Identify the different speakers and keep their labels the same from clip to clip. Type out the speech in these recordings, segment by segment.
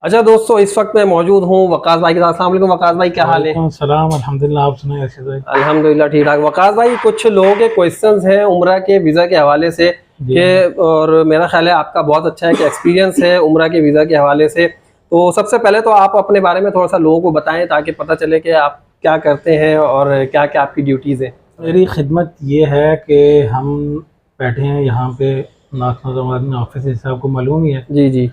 Speaker 1: अच्छा दोस्तों, इस वक्त मैं मौजूद हूँ वकास भाई के साथ। अस्सलाम वालेकुम वकास भाई, क्या हाल है?
Speaker 2: सलाम अल्हम्दुलिल्लाह। आप सुनाए अर्शद भाई?
Speaker 1: अल्हम्दुलिल्लाह ठीक ठाक। वकास भाई, कुछ लोगों के क्वेश्चंस हैं उम्रा के वीज़ा के हवाले से
Speaker 2: जी
Speaker 1: कि, और मेरा ख्याल है आपका बहुत अच्छा है कि एक्सपीरियंस है उम्रा के वीज़ा के हवाले से। तो सबसे पहले तो आप अपने बारे में थोड़ा सा लोगों को बताएं ताकि पता चले कि आप क्या करते हैं और क्या क्या आपकी ड्यूटीज़ हैं।
Speaker 2: मेरी खिदमत ये है कि हम बैठे हैं यहाँ पे नाजमाबाद में ऑफिस, जैसे आपको मालूम ही है।
Speaker 1: जी जी।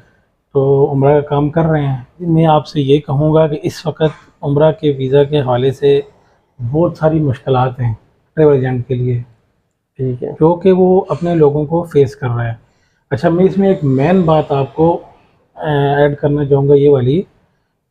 Speaker 2: तो उम्रा का काम कर रहे हैं। मैं आपसे ये कहूँगा कि इस वक्त उम्रा के वीज़ा के हवाले से बहुत सारी मुश्किलात हैं ट्रेवल एजेंट के लिए,
Speaker 1: ठीक है।
Speaker 2: जो कि वो अपने लोगों को फेस कर रहा है। अच्छा, मैं इसमें एक मेन बात आपको ऐड करना चाहूँगा, ये वाली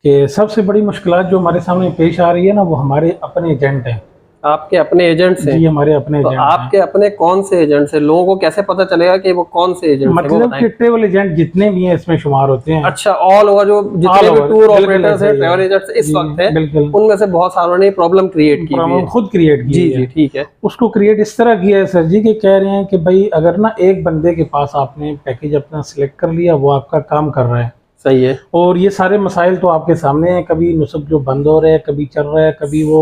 Speaker 2: कि सबसे बड़ी मुश्किलात जो हमारे सामने पेश आ रही है ना, वो हमारे अपने एजेंट हैं।
Speaker 1: आपके अपने एजेंट्स हैं?
Speaker 2: जी, हमारे अपने
Speaker 1: तो
Speaker 2: एजेंट
Speaker 1: आपके
Speaker 2: हैं।
Speaker 1: अपने कौन से एजेंट्स हैं? लोगों को कैसे पता चलेगा कि वो कौन से एजेंट्स हैं, वो
Speaker 2: मतलब
Speaker 1: बताएं।
Speaker 2: कि ट्रेवल एजेंट जितने भी हैं इसमें शुमार होते हैं।
Speaker 1: अच्छा, ऑल ओवर जो जितने
Speaker 2: ऑल
Speaker 1: भी
Speaker 2: ओवर,
Speaker 1: टूर
Speaker 2: बिल्कुल
Speaker 1: ऑपरेटर्स
Speaker 2: ऐसा
Speaker 1: हैं,
Speaker 2: ही है।
Speaker 1: ट्रैवल एजेंट्स इस
Speaker 2: जी
Speaker 1: वक्त हैं,
Speaker 2: बिल्कुल,
Speaker 1: उनमें से बहुत सारों ने प्रॉब्लम क्रिएट की हुई
Speaker 2: प्रॉब्लम
Speaker 1: है।
Speaker 2: खुद क्रिएट की
Speaker 1: जी
Speaker 2: है।
Speaker 1: जी, ठीक है।
Speaker 2: उसको क्रिएट इस तरह किया है सर जी कि कह रहे हैं कि भाई अगर ना एक बंदे के पास आपने पैकेज अपना सिलेक्ट कर लिया, वो आपका काम कर रहा है।
Speaker 1: सही है।
Speaker 2: और ये सारे मसाइल तो आपके सामने हैं, कभी नुसब जो बंद हो रहे हैं, कभी चल रहा है, कभी वो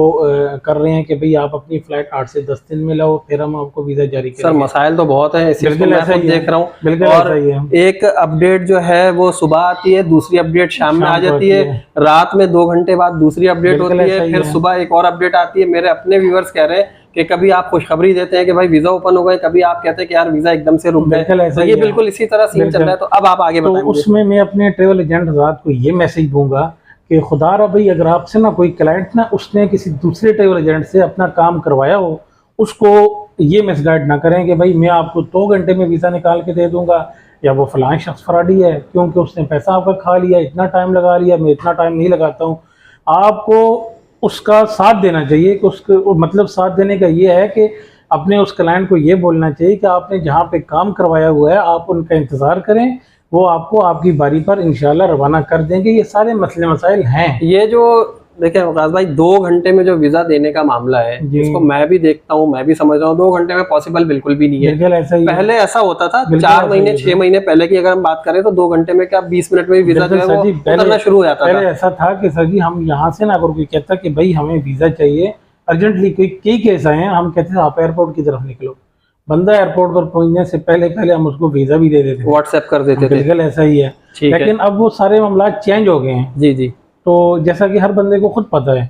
Speaker 2: कर रहे हैं कि भाई आप अपनी फ़्लाइट 8 से 10 दिन में लाओ, फिर हम आपको वीज़ा जारी
Speaker 1: सर,
Speaker 2: करेंगे।
Speaker 1: मसाइल तो बहुत है, इसी को
Speaker 2: बिल्कुल
Speaker 1: मैं
Speaker 2: ऐसा
Speaker 1: खुद
Speaker 2: ही है,
Speaker 1: देख रहा हूँ।
Speaker 2: बिल्कुल
Speaker 1: और
Speaker 2: ऐसा ही है।
Speaker 1: एक अपडेट जो है वो सुबह आती है, दूसरी अपडेट शाम में आ
Speaker 2: शाम को
Speaker 1: जाती
Speaker 2: आती
Speaker 1: है,
Speaker 2: है।
Speaker 1: रात में 2 घंटे बाद दूसरी अपडेट
Speaker 2: बिल्कुल
Speaker 1: होती
Speaker 2: ऐसा
Speaker 1: है,
Speaker 2: ही
Speaker 1: फिर
Speaker 2: है।
Speaker 1: सुबह एक और अपडेट आती है। मेरे अपने व्यूअर्स कह रहे हैं कि कभी आप खुशखबरी देते हैं कि भाई वीजा ओपन हो गए, कभी आप कहते हैं कि यार वीजा एकदम से रुक गए।
Speaker 2: बिल्कुल
Speaker 1: तो
Speaker 2: ऐसा
Speaker 1: ये
Speaker 2: ही है।
Speaker 1: बिल्कुल इसी तरह सीन चल
Speaker 2: बिल्कुल।
Speaker 1: रहा है। तो अब आप आगे
Speaker 2: तो
Speaker 1: बताएं मुझे।
Speaker 2: उसमें मैं अपने ट्रेवल एजेंट हज़रात को ये मैसेज दूंगा कि खुदा रहा भाई, अगर आपसे ना कोई क्लाइंट ना उसने किसी दूसरे ट्रेवल एजेंट से अपना काम करवाया हो, उसको ये मिसगाइड ना करें कि भाई मैं आपको 2 घंटे में वीज़ा निकाल के दे दूंगा, या वो फलां शख्स फ्रॉडी है क्योंकि उसने पैसा आपका खा लिया, इतना टाइम लगा लिया, मैं इतना टाइम नहीं लगाता हूँ। आपको उसका साथ देना चाहिए कि उसको मतलब साथ देने का ये है कि अपने उस क्लाइंट को ये बोलना चाहिए कि आपने जहाँ पे काम करवाया हुआ है आप उनका इंतज़ार करें, वो आपको आपकी बारी पर इंशाल्लाह रवाना कर देंगे। ये सारे मसले मसाइल हैं।
Speaker 1: ये जो देखिए वकास भाई, 2 घंटे में जो वीजा देने का मामला है,
Speaker 2: जी
Speaker 1: इसको मैं भी देखता हूँ, मैं भी समझ रहा हूँ, 2 घंटे में पॉसिबल बिल्कुल भी नहीं है।
Speaker 2: बिल्कुल ऐसा ही है।
Speaker 1: पहले ऐसा होता था,
Speaker 2: बिल्कुल
Speaker 1: 4
Speaker 2: ऐसा ही
Speaker 1: महीने
Speaker 2: है
Speaker 1: 6
Speaker 2: सर।
Speaker 1: महीने पहले की अगर हम बात करें तो 2 घंटे में क्या 20 मिनट में भी वीजा जो
Speaker 2: बिल्कुल
Speaker 1: है
Speaker 2: सर
Speaker 1: वो
Speaker 2: जी।
Speaker 1: उतरना शुरू हो जाता
Speaker 2: पहले
Speaker 1: था।
Speaker 2: ऐसा था कि सर जी हम यहाँ से ना अगर कोई कहता कि भाई हमें वीज़ा चाहिए अर्जेंटली, कोई कई केस आए हैं, हम कहते थे आप एयरपोर्ट की तरफ निकलो, बंदा एयरपोर्ट पर पहुंचने से पहले पहले हम उसको वीज़ा भी दे देते थे।
Speaker 1: व्हाट्सएप कर देते थे।
Speaker 2: बिल्कुल ऐसा ही है।
Speaker 1: ठीक है।
Speaker 2: लेकिन अब वो सारे मामला चेंज हो गए हैं।
Speaker 1: जी जी।
Speaker 2: तो जैसा कि हर बंदे को खुद पता है,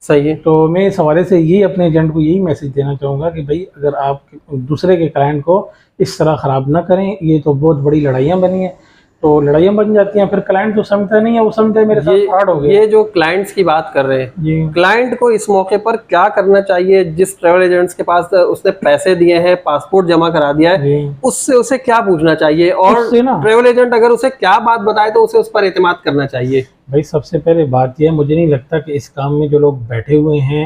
Speaker 1: सही है।
Speaker 2: तो मैं इस हवाले से यही अपने एजेंट को यही मैसेज देना चाहूँगा कि भाई अगर आप दूसरे के क्लाइंट को इस तरह ख़राब ना करें। ये तो बहुत बड़ी लड़ाइयाँ बनी हैं, तो लड़ाइयाँ बन जाती हैं, फिर क्लाइंट जो समझता नहीं है वो समझता है मेरे साथ फ्रॉड हो गया।
Speaker 1: ये जो क्लाइंट्स की बात कर रहे हैं,
Speaker 2: जी
Speaker 1: क्लाइंट को इस मौके पर क्या करना चाहिए? जिस ट्रेवल एजेंट्स के पास उसने पैसे दिए हैं, पासपोर्ट जमा करा दिया है,
Speaker 2: जी।
Speaker 1: उससे उसे क्या पूछना चाहिए? और
Speaker 2: उससे ना
Speaker 1: ट्रेवल एजेंट अगर उसे क्या बात बताए तो उसे उस पर एतमाद करना चाहिए?
Speaker 2: भाई सबसे पहले बात यह है, मुझे नहीं लगता कि इस काम में जो लोग बैठे हुए हैं,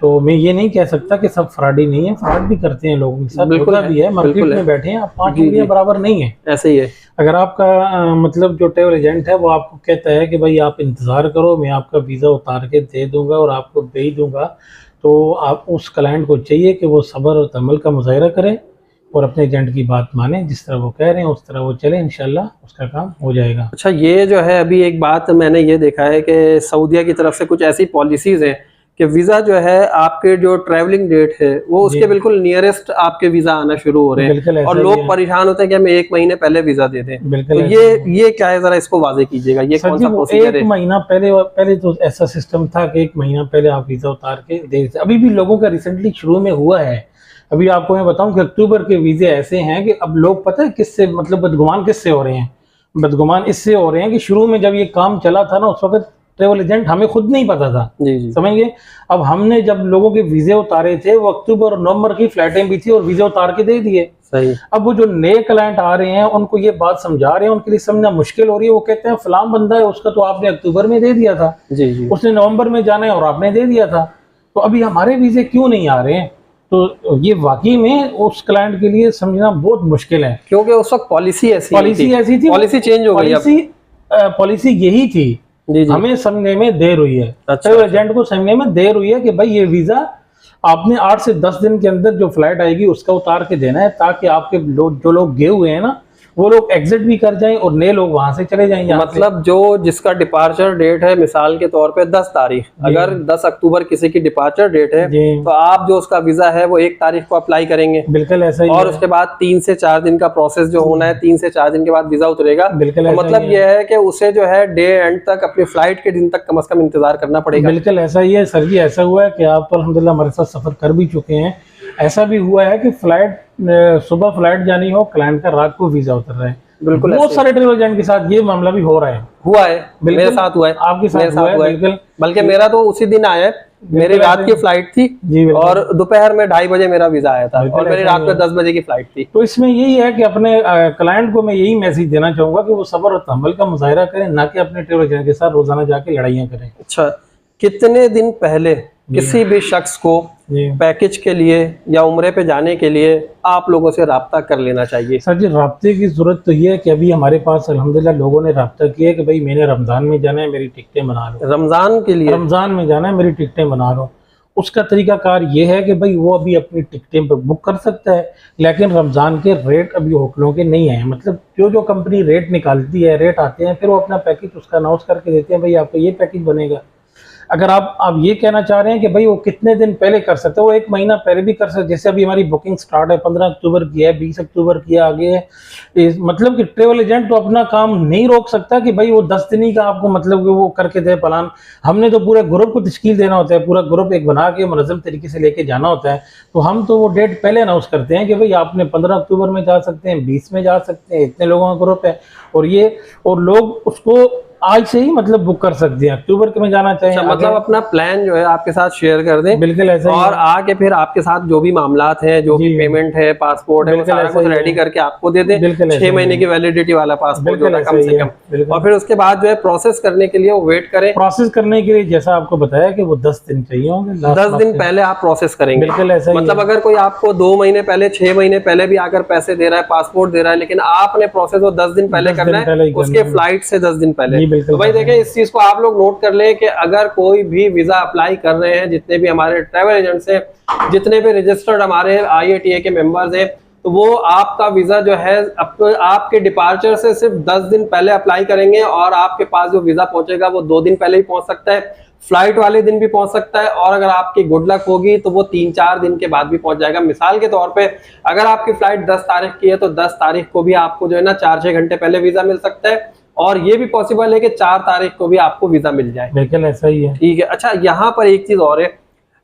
Speaker 2: तो मैं ये नहीं कह सकता कि सब फ्रॉडी नहीं है, फ्रॉड भी करते हैं लोगों के साथ,
Speaker 1: बिल्कुल
Speaker 2: होता
Speaker 1: है,
Speaker 2: भी है। मार्केट
Speaker 1: बिल्कुल है।
Speaker 2: में बैठे हैं आप, 5
Speaker 1: जी,
Speaker 2: उंगलियां
Speaker 1: जी।
Speaker 2: बराबर नहीं है।
Speaker 1: ऐसे ही है।
Speaker 2: अगर आपका मतलब जो ट्रेवल एजेंट है वो आपको कहता है कि भाई आप इंतज़ार करो, मैं आपका वीज़ा उतार के दे दूंगा और आपको दे ही दूंगा, तो आप उस क्लाइंट को चाहिए कि वो सब्र और तमल का मुज़ाहिरा करें और अपने एजेंट की बात माने, जिस तरह वो कह रहे हैं उस तरह वो चले, इंशाल्लाह उसका काम हो जाएगा।
Speaker 1: अच्छा, ये जो है अभी एक बात मैंने ये देखा है कि सऊदीया की तरफ से कुछ ऐसी पॉलिसीज हैं कि वीज़ा जो है आपके जो ट्रैवलिंग डेट है वो
Speaker 2: जी
Speaker 1: उसके बिल्कुल नियरेस्ट आपके वीज़ा आना शुरू हो रहे हैं,
Speaker 2: बिल्कुल
Speaker 1: और
Speaker 2: ऐसा ही
Speaker 1: लोग
Speaker 2: है।
Speaker 1: परेशान होते हैं कि हमें 1 महीने पहले वीज़ा दे दें।
Speaker 2: बिल्कुल
Speaker 1: तो
Speaker 2: ऐसा ही है।
Speaker 1: ये क्या है, ज़रा इसको वाज़ेह कीजिएगा, ये
Speaker 2: सर
Speaker 1: कौन
Speaker 2: जी
Speaker 1: सा
Speaker 2: वो
Speaker 1: प्रोसीजर
Speaker 2: 1
Speaker 1: है?
Speaker 2: महीना पहले, पहले तो ऐसा सिस्टम था कि 1 महीना पहले आप वीज़ा उतार के दे देते। अभी भी लोगों का रिसेंटली शुरू में हुआ है। अभी आपको मैं बताऊं कि अक्टूबर के वीज़े ऐसे हैं कि अब लोग पता है किससे मतलब बदगुमान किससे हो रहे हैं? बदगुमान इससे हो रहे हैं कि शुरू में जब ये काम चला था ना, उस वक्त ट्रेवल एजेंट हमें खुद नहीं पता था।
Speaker 1: जी जी।
Speaker 2: समझिए, अब हमने जब लोगों के वीज़े उतारे थे वो अक्टूबर और नवंबर की फ्लाइटें भी थी और वीज़े उतार के दे दिए।
Speaker 1: सही।
Speaker 2: अब वो जो नए क्लाइंट आ रहे हैं उनको ये बात समझा रहे हैं, उनके लिए समझना मुश्किल हो रही है। वो कहते हैं फलां बंदा है, उसका तो आपने अक्टूबर में दे दिया था,
Speaker 1: जी जी।
Speaker 2: उसने नवंबर में जाना है और आपने दे दिया था, तो अभी हमारे वीज़े क्यों नहीं आ रहे हैं? तो ये वाकई में उस क्लाइंट के लिए समझना बहुत मुश्किल है,
Speaker 1: क्योंकि उस वक्त पॉलिसी ऐसी थी, पॉलिसी चेंज हो गई अब।
Speaker 2: पॉलिसी यही थी।
Speaker 1: जी जी।
Speaker 2: हमें समझने में देर हुई है,
Speaker 1: अच्छा,
Speaker 2: ट्रैवल
Speaker 1: अच्छा।
Speaker 2: एजेंट को समझने में देर हुई है कि भाई ये वीज़ा आपने 8 से 10 दिन के अंदर जो फ्लाइट आएगी उसका उतार के देना है, ताकि आपके जो लोग गए हुए हैं ना वो लोग एग्जिट भी कर जाएं और नए लोग वहां से चले जाएं यहाँ से।
Speaker 1: मतलब जो जिसका डिपार्चर डेट है मिसाल के तौर पे 10 तारीख, अगर 10 अक्टूबर किसी की डिपार्चर डेट है
Speaker 2: जी।
Speaker 1: तो आप जो उसका वीजा है वो 1 तारीख को अप्लाई करेंगे।
Speaker 2: बिल्कुल ऐसा ही
Speaker 1: और
Speaker 2: है।
Speaker 1: उसके बाद 3 से 4 दिन का प्रोसेस जो होना है, 3 से 4 दिन के बाद वीजा उतरेगा।
Speaker 2: बिल्कुल
Speaker 1: तो
Speaker 2: ऐसा
Speaker 1: मतलब
Speaker 2: ही
Speaker 1: ये है कि उसे जो है डे एंड तक अपनी फ्लाइट के दिन तक कम से कम इंतजार करना पड़ेगा।
Speaker 2: बिल्कुल ऐसा ही है सर जी। ऐसा हुआ है कि आप तो अल्हम्दुलिल्लाह हमारे साथ सफर कर भी चुके हैं। ऐसा भी हुआ है कि सुबह फ्लाइट जानी हो, क्लाइंट का रात को वीजा उतर रहा है।
Speaker 1: बिल्कुल
Speaker 2: बहुत सारे ट्रेवल एजेंट के साथ ये मामला भी हो रहा है।
Speaker 1: हुआ है, मेरे साथ हुआ है,
Speaker 2: आपके साथ
Speaker 1: मेरे
Speaker 2: हुआ है? बिल्कुल।
Speaker 1: बल्कि मेरा तो उसी दिन आया है। मेरी रात की फ्लाइट थी
Speaker 2: जी बिल्कुल।
Speaker 1: और दोपहर में 2:30 बजे मेरा वीजा आया था
Speaker 2: बिल्कुल
Speaker 1: और मेरी
Speaker 2: ऐसा
Speaker 1: रात
Speaker 2: ही
Speaker 1: में
Speaker 2: है।
Speaker 1: 10 बजे की फ्लाइट थी।
Speaker 2: तो इसमें यही है कि अपने क्लाइंट को मैं यही मैसेज देना चाहूंगा कि वो सब्र और तहम्मुल का मुजाहिरा करें, ना कि अपने ट्रेवल एजेंट के साथ रोजाना जाके लड़ाइयाँ करें।
Speaker 1: अच्छा, कितने दिन पहले किसी भी शख्स को
Speaker 2: जी
Speaker 1: पैकेज के लिए या उम्रे पे जाने के लिए आप लोगों से राब्ता कर लेना चाहिए?
Speaker 2: सर जी, राब्ते की जरूरत तो ये है कि अभी हमारे पास अल्हम्दुलिल्लाह लोगों ने राब्ता किया है कि भाई मैंने रमज़ान में जाना है, मेरी टिकटें बना लो।
Speaker 1: रमज़ान के लिए?
Speaker 2: रमज़ान में जाना है, मेरी टिकटें बना लो। उसका तरीकाकार ये है कि भाई वो अभी अपनी टिकटें बुक कर सकता है, लेकिन रमज़ान के रेट अभी होटलों के नहीं आए। मतलब जो कंपनी रेट निकालती है, रेट आते हैं, फिर वो अपना पैकेज उसका अनाउंस करके देते हैं, भाई आपको ये पैकेज बनेगा। अगर आप ये कहना चाह रहे हैं कि भाई वो कितने दिन पहले कर सकते हैं, वो 1 महीना पहले भी कर सकते। जैसे अभी हमारी बुकिंग स्टार्ट है 15 अक्टूबर की है, 20 अक्टूबर की आगे है। मतलब कि ट्रेवल एजेंट तो अपना काम नहीं रोक सकता कि भाई वो 10 दिन ही का आपको मतलब कि वो करके दे प्लान। हमने तो पूरे ग्रुप को तश्कील देना होता है, पूरा ग्रुप एक बना के मुनज़्ज़म तरीके से लेके जाना होता है। तो हम तो वो डेट पहले अनाउंस करते हैं कि भाई आपने 15 अक्टूबर में जा सकते हैं, 20 में जा सकते हैं, इतने लोगों का ग्रुप है। और लोग उसको आज से ही मतलब बुक कर सकते हैं, अक्टूबर के में जाना चाहिए।
Speaker 1: मतलब अपना प्लान जो है आपके साथ शेयर कर दें।
Speaker 2: बिल्कुल ऐसा ही
Speaker 1: और
Speaker 2: है।
Speaker 1: आगे फिर आपके साथ जो भी मामलात हैं, जो भी पेमेंट है, पासपोर्ट है, वो सारा कुछ रेडी करके आपको दे दें। 6 महीने की वैलिडिटी वाला पासपोर्ट जो है कम से कम। और फिर उसके बाद जो है प्रोसेस करने के लिए वो वेट करें।
Speaker 2: प्रोसेस करने के लिए जैसा आपको बताया कि वो 10 दिन चाहिए होंगे,
Speaker 1: 10 दिन पहले आप प्रोसेस करेंगे।
Speaker 2: बिल्कुल ऐसा ही
Speaker 1: मतलब अगर कोई आपको 2 महीने पहले, 6 महीने पहले भी आकर पैसे दे रहा है, पासपोर्ट दे रहा है, लेकिन आपने प्रोसेस वो 10 दिन पहले करना है, उसके फ्लाइट से 10 दिन पहले। तो भाई देखिए, इस चीज को आप लोग नोट कर लें कि अगर कोई भी वीजा अप्लाई कर रहे हैं, जितने भी हमारे ट्रैवल एजेंट्स हैं, जितने भी रजिस्टर्ड हमारे IATA के मेंबर्स हैं, तो वो आपका वीजा जो है आपके डिपार्चर से सिर्फ 10 दिन पहले अप्लाई करेंगे और आपके पास जो वीजा पहुंचेगा वो 2 दिन पहले ही पहुंच सकता है, फ्लाइट वाले दिन भी पहुंच सकता है, और अगर आपकी गुड लक होगी तो वो 3-4 दिन के बाद भी पहुंच जाएगा। मिसाल के तौर पे अगर आपकी फ्लाइट 10 तारीख की है तो 10 तारीख को भी आपको जो है ना 4-6 घंटे पहले वीजा मिल सकता है, और ये भी पॉसिबल है कि 4 तारीख को भी आपको वीजा मिल जाए।
Speaker 2: बिल्कुल ऐसा ही है।
Speaker 1: ठीक है। अच्छा, यहाँ पर एक चीज और है,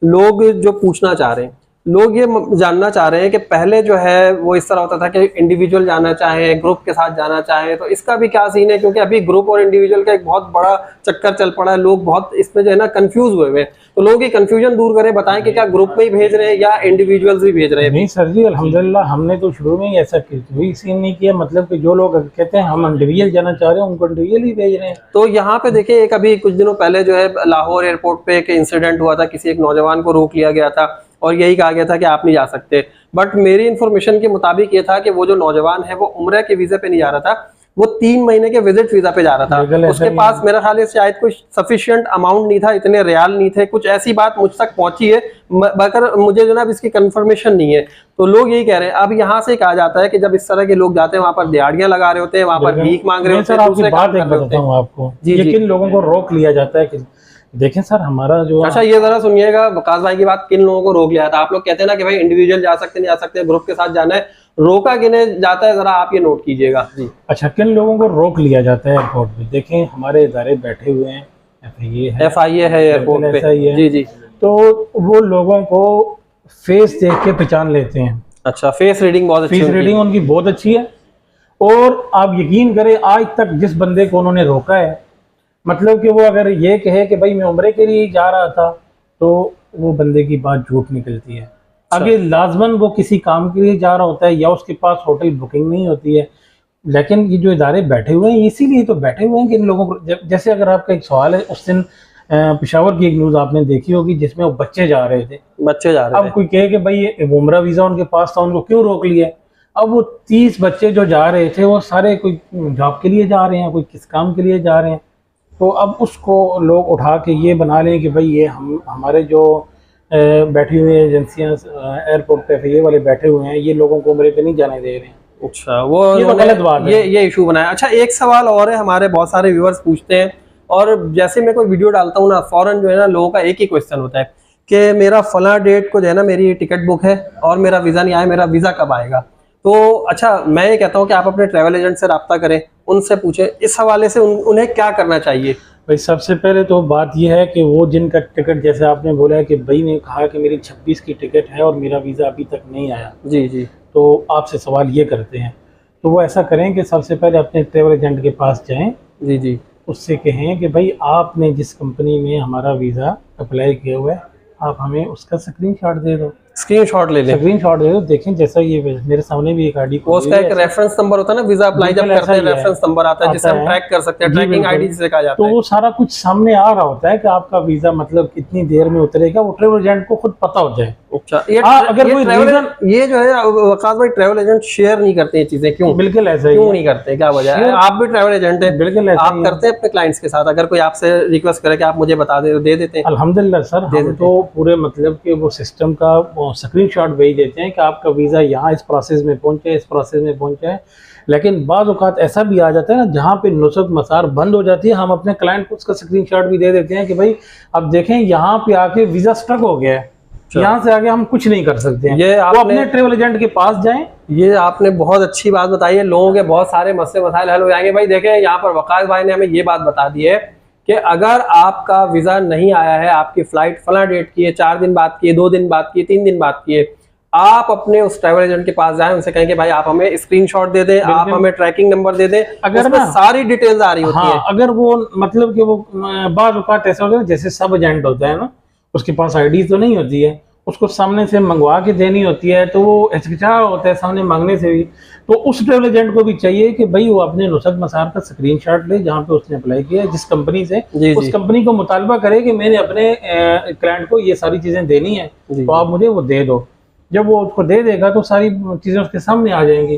Speaker 1: लोग जो पूछना चाह रहे हैं, लोग ये जानना चाह रहे हैं कि पहले जो है वो इस तरह होता था कि इंडिविजुअल जाना चाहे, ग्रुप के साथ जाना चाहे, तो इसका भी क्या सीन है? क्योंकि अभी ग्रुप और इंडिविजुअल का एक बहुत बड़ा चक्कर चल पड़ा है, लोग बहुत इसमें जो है ना कंफ्यूज हुए हैं। तो लोग ये कंफ्यूजन दूर करें, बताएं कि क्या ग्रुप में ही भेज रहे हैं या इंडिविजुअल्स भी भेज रहे हैं?
Speaker 2: नहीं सर जी, अल्हम्दुलिल्लाह हमने तो शुरू में ही ऐसा कोई सीन नहीं किया। मतलब कि जो लोग कहते हैं हम इंडिविजुअल जाना चाह रहे हैं, उनको इंडिविजुअल ही भेज रहे हैं।
Speaker 1: तो यहाँ पे देखिए, एक अभी कुछ दिनों पहले जो है लाहौर एयरपोर्ट पे एक इंसिडेंट हुआ था, किसी एक नौजवान को रोक लिया गया था और यही कहा गया था कि आप नहीं जा सकते। बट मेरी इन्फॉर्मेशन के मुताबिक ये था कि वो जो नौजवान है वो उम्र के वीजे पे नहीं जा रहा था, वो 3 महीने के विजिट वीजा पे जा रहा था। उसके पास मेरा ख्याल है शायद कोई सफिशिएंट अमाउंट नहीं था, इतने रियाल नहीं थे, कुछ ऐसी बात मुझ तक पहुंची है, मगर मुझे जनाब इसकी कंफर्मेशन नहीं है। तो लोग यही कह रहे हैं। अब यहाँ से कहा जाता है कि जब इस तरह के लोग जाते हैं, वहां पर दिहाड़ियां लगा रहे होते हैं, वहां पर भीख मांग रहे होते हैं।
Speaker 2: आपकी बात एक बताता हूँ आपको, ये किन लोगों को रोक लिया जाता है कि देखें सर हमारा जो।
Speaker 1: अच्छा, ये जरा सुनिएगा वकास भाई की बात, किन लोगों को रोक लिया था? आप लोग कहते हैं ना कि भाई इंडिविजुअल जा सकते नहीं जा सकते, ग्रुप के साथ जाना है, रोका किन्हें जाता है, जरा आप ये नोट कीजिएगा जी।
Speaker 2: अच्छा, किन लोगों को रोक लिया जाता है एयरपोर्ट पे? देखें हमारे इदारे बैठे हुए हैं,
Speaker 1: FIA है एयरपोर्ट पे, जी जी।
Speaker 2: तो वो लोगों को फेस देख के पहचान लेते हैं।
Speaker 1: अच्छा, फेस रीडिंग बहुत अच्छी,
Speaker 2: फेस रीडिंग उनकी बहुत अच्छी है। और आप यकीन करें, आज तक जिस बंदे को उन्होंने रोका है, मतलब कि वो अगर ये कहे कि भाई मैं उम्रे के लिए जा रहा था, तो वो बंदे की बात झूठ निकलती है। आगे लाजमन वो किसी काम के लिए जा रहा होता है या उसके पास होटल बुकिंग नहीं होती है। लेकिन ये जो इदारे बैठे हुए हैं, इसीलिए तो बैठे हुए हैं कि इन लोगों को, जैसे अगर आपका एक सवाल है, उस दिन पेशावर की एक न्यूज़ आपने देखी होगी जिसमें वो बच्चे जा रहे थे। अब कोई कहे कि भाई उम्रा वीज़ा उनके पास था, उनको क्यों रोक लिया? अब वो 30 बच्चे जो जा रहे थे, वो सारे कोई जॉब के लिए जा रहे हैं, कोई किस काम के लिए जा रहे हैं। तो अब उसको लोग उठा के ये बना लें कि भाई ये हमारे जो बैठी हुई एजेंसियां एयरपोर्ट पे ये वाले बैठे हुए हैं, ये लोगों को उम्रे पे नहीं जाने दे रहे हैं।
Speaker 1: अच्छा, वो
Speaker 2: ये तो गलत बात है।
Speaker 1: ये इशू बनाया। अच्छा, एक सवाल और है, हमारे बहुत सारे व्यूअर्स पूछते हैं, और जैसे मैं कोई वीडियो डालता हूँ ना, फौरन जो है ना लोगों का एक ही क्वेश्चन होता है कि मेरा फला डेट को जो है ना मेरी टिकट बुक है और मेरा वीज़ा नहीं आया, मेरा वीज़ा कब आएगा। तो अच्छा, मैं ये कहता हूँ कि आप अपने ट्रैवल एजेंट से रब्ता करें, उनसे पूछें इस हवाले से उन्हें क्या करना चाहिए।
Speaker 2: भाई सबसे पहले तो बात यह है कि वो जिनका टिकट, जैसे आपने बोला है कि भाई ने कहा कि मेरी 26 की टिकट है और मेरा वीज़ा अभी तक नहीं आया,
Speaker 1: जी जी,
Speaker 2: तो आपसे सवाल ये करते हैं, तो वो ऐसा करें कि सबसे पहले अपने ट्रैवल एजेंट के पास जाएं,
Speaker 1: जी जी,
Speaker 2: उससे कहें कि भाई आपने जिस कंपनी में हमारा वीज़ा अप्लाई किया हुआ है, आप हमें उसका स्क्रीनशॉट दे दो।
Speaker 1: स्क्रीनशॉट ले लें,
Speaker 2: स्क्रीनशॉट दे दो। देखें जैसा ये मेरे सामने भी एक आईडी
Speaker 1: वो उसका एक रेफरेंस नंबर होता है ना, वीजा अप्लाई जब करते हैं रेफरेंस नंबर आता है जिसे हम ट्रैक कर सकते हैं, ट्रैकिंग आईडी जिसे कहा जाता है।
Speaker 2: तो वो सारा कुछ सामने आ रहा होता है कि आपका वीजा मतलब कितनी देर में उतरेगा, वो ट्रैवल एजेंट को खुद पता हो जाए।
Speaker 1: अच्छा,
Speaker 2: अगर कोई
Speaker 1: ये जो है वकास भाई ट्रैवल एजेंट शेयर नहीं करते ये चीजें, क्यों?
Speaker 2: बिल्कुल ऐसा ही
Speaker 1: क्यों नहीं करते, क्या वजह है? आप भी ट्रैवल एजेंट हैं,
Speaker 2: बिल्कुल
Speaker 1: आप करते हैं अपने क्लाइंट्स के साथ, अगर कोई आपसे रिक्वेस्ट करे कि आप मुझे बता दे देते हैं?
Speaker 2: अल्हम्दुलिल्लाह सर, हम तो पूरे मतलब कि वो सिस्टम का स्क्रीनशॉट भेज देते हैं कि आपका वीज़ा यहाँ इस प्रोसेस में पहुँचा है, इस प्रोसेस में पहुँचा है। लेकिन बाज़ औक़ात ऐसा भी आ जाता है ना जहाँ पे नुसरत मसार बंद हो जाती है, हम अपने क्लाइंट को उसका स्क्रीनशॉट भी दे देते हैं कि भाई अब देखें यहाँ पे आके वीज़ा स्टक हो गया है, यहाँ से आगे हम कुछ नहीं कर सकते हैं। ये आप अपने ट्रैवल एजेंट के पास जाएं।
Speaker 1: ये आपने बहुत अच्छी बात बताई है, लोगों के बहुत सारे मसले मसाइल हल हो जाएंगे। भाई देखें, यहाँ पर वकास भाई ने हमें ये बात बता दी है कि अगर आपका वीज़ा नहीं आया है, आपकी फ्लाइट फला डेट की है, 4 दिन बाद की है, 2 दिन बाद की है, 3 दिन बाद की है, आप अपने उस ट्रैवल एजेंट के पास जाएं, उनसे कहें कि भाई आप हमें स्क्रीनशॉट दे दें, आप हमें ट्रैकिंग नंबर दे दें, अगर ना सारी डिटेल्स आ रही होती है।
Speaker 2: अगर वो मतलब कि वो बाज़ औक़ात ऐसा होता है जैसे सब एजेंट होता है ना, उसके पास आईडी तो नहीं होती है, उसको सामने से मंगवा के देनी होती है, तो वो हिचकिचा होता है सामने मांगने से भी। तो उस ट्रैवल एजेंट को भी चाहिए कि भाई वो अपने नुसरत मसार का स्क्रीनशॉट ले जहाँ पे उसने अप्लाई किया है, जिस कंपनी से, उस कंपनी को मुतालबा करे कि मैंने अपने क्लाइंट को ये सारी चीज़ें देनी है, तो आप मुझे वो दे दो। जब वो उसको दे देगा तो सारी चीज़ें उसके सामने आ जाएंगी,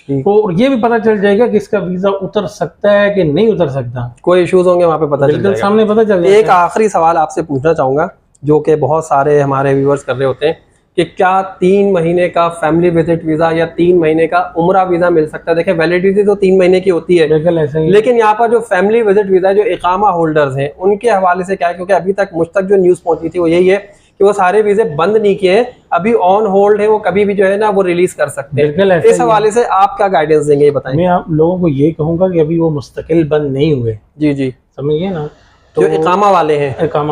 Speaker 2: तो ये भी पता चल जाएगा कि इसका वीज़ा उतर सकता है कि नहीं उतर सकता।
Speaker 1: कोई इश्यूज होंगे वहाँ पे पता चल जाएगा,
Speaker 2: सामने पता चल जाएगा।
Speaker 1: एक आखिरी सवाल आपसे पूछना चाहूँगा, जो कि बहुत सारे हमारे व्यूअर्स कर रहे होते हैं कि क्या 3 महीने का फैमिली विजिट वीज़ा या 3 महीने का उम्रा वीज़ा मिल सकता है? देखिए, वैलिडिटी तो 3 महीने की होती है, लेकिन यहाँ पर जो फैमिली विजिट वीज़ा है, जो इकामा होल्डर्स हैं, उनके हवाले से क्या है? क्योंकि अभी तक मुझ तक जो न्यूज़ पहुंची थी वो यही है कि वो सारे वीज़े बंद नहीं किए हैं, अभी ऑन होल्ड है, वो कभी भी जो है ना वो रिलीज कर सकते हैं। इस हवाले से आप क्या गाइडेंस देंगे, ये बताएं।
Speaker 2: मैं आप लोगों को ये कहूँगा कि अभी वो मुस्तकिल बंद नहीं हुए।
Speaker 1: जी जी,
Speaker 2: समझिए ना,
Speaker 1: तो जो इकामा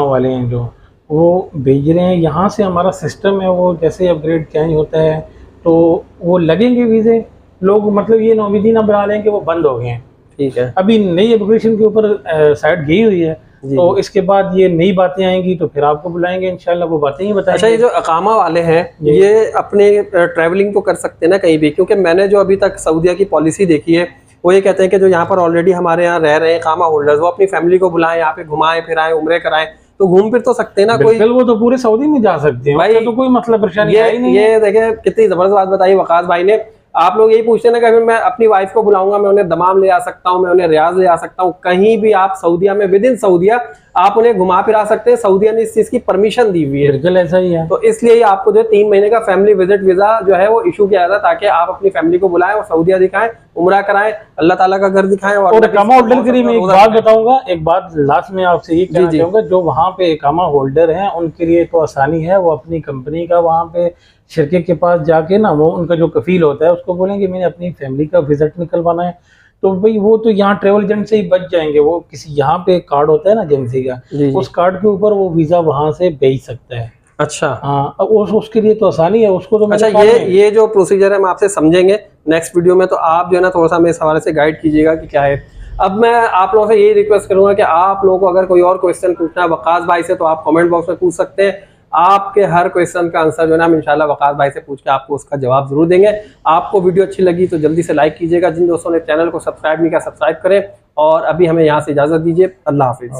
Speaker 1: वाले हैं
Speaker 2: जो वो भेज रहे हैं, यहाँ से हमारा सिस्टम है वो जैसे अपग्रेड चेंज होता है तो वो लगेंगे वीज़े। लोग मतलब ये नौमीदी ना बना लें कि वो बंद हो गए हैं।
Speaker 1: ठीक है,
Speaker 2: अभी नई एप्लीकेशन के ऊपर साइट गई हुई है, तो इसके बाद ये नई बातें आएंगी तो फिर आपको बुलाएंगे, इंशाल्लाह वो बातें ही बताएंगे।
Speaker 1: अच्छा, ये जो इकामा वाले हैं ये अपने ट्रैवलिंग तो कर सकते हैं ना कहीं भी? क्योंकि मैंने जो अभी तक सऊदीया की पॉलिसी देखी है वो ये कहते हैं कि जो यहाँ पर ऑलरेडी हमारे यहाँ रह रहे हैं इकामा होल्डर्स, वो अपनी फैमिली को बुलाएं, यहाँ पे घुमाएं फिराएं, उम्रे कराएं, तो घूम फिर तो सकते हैं ना कोई।
Speaker 2: वो तो पूरे सऊदी में जा सकते हैं भाई, तो कोई मतलब परेशानी नहीं।
Speaker 1: ये देखें कितनी जबरदस्त बात बताई वकास भाई ने। आप लोग यही पूछते हैं ना कि मैं अपनी वाइफ को बुलाऊंगा, मैं उन्हें दमाम ले आ सकता हूं, मैं उन्हें रियाज ले आ सकता हूं, कहीं भी आप सऊदीया में विद इन सऊदीया आप उन्हें घुमा फिरा सकते हैं। सऊदीया ने इस चीज की परमिशन दी हुई है।
Speaker 2: बिल्कुल ऐसा ही है।
Speaker 1: तो इसलिए आपको जो 3 महीने का फैमिली विजिट वीजा जो है वो इशू किया जाता है, ताकि आप अपनी फैमिली को बुलाएं और सऊदीया दिखाएं, उम्रा कराएं, अल्लाह ताला का घर दिखाएं। और
Speaker 2: इकामा होल्डर के लिए मैं एक बात बताऊंगा, एक बात लास्ट में आपसे ये कहना चाहूंगा, जो वहाँ पे इकामा होल्डर हैं उनके लिए तो आसानी है, वो अपनी कंपनी का वहाँ पे शिरके के पास जाके ना, वो उनका जो कफील होता है उसको बोलेंगे मैंने अपनी फैमिली का विजिट निकलवाना है, तो भाई वो तो यहाँ ट्रेवल एजेंट से ही बच जाएंगे। वो किसी यहाँ पे कार्ड होता है ना एजेंसी का, उस कार्ड के ऊपर वो वीज़ा वहाँ से भेज सकता है।
Speaker 1: अच्छा,
Speaker 2: हाँ, उसके लिए तो आसानी है, उसको तो।
Speaker 1: अच्छा, ये जो प्रोसीजर है हम आपसे समझेंगे नेक्स्ट वीडियो में, तो आप जो है ना थोड़ा सा हमें इस हवाले से गाइड कीजिएगा कि क्या है। अब मैं आप लोगों से यही रिक्वेस्ट करूंगा कि आप लोगों को अगर कोई और क्वेश्चन पूछना है वकास भाई से तो आप कमेंट बॉक्स में पूछ सकते हैं। आपके हर क्वेश्चन का आंसर जो है ना हम इंशाल्लाह वकास भाई से पूछ के आपको उसका जवाब जरूर देंगे। आपको वीडियो अच्छी लगी तो जल्दी से लाइक कीजिएगा, जिन दोस्तों ने चैनल को सब्सक्राइब नहीं किया सब्सक्राइब करें, और अभी हमें यहाँ से इजाजत दीजिए। अल्लाह हाफिज।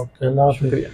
Speaker 2: शुक्रिया।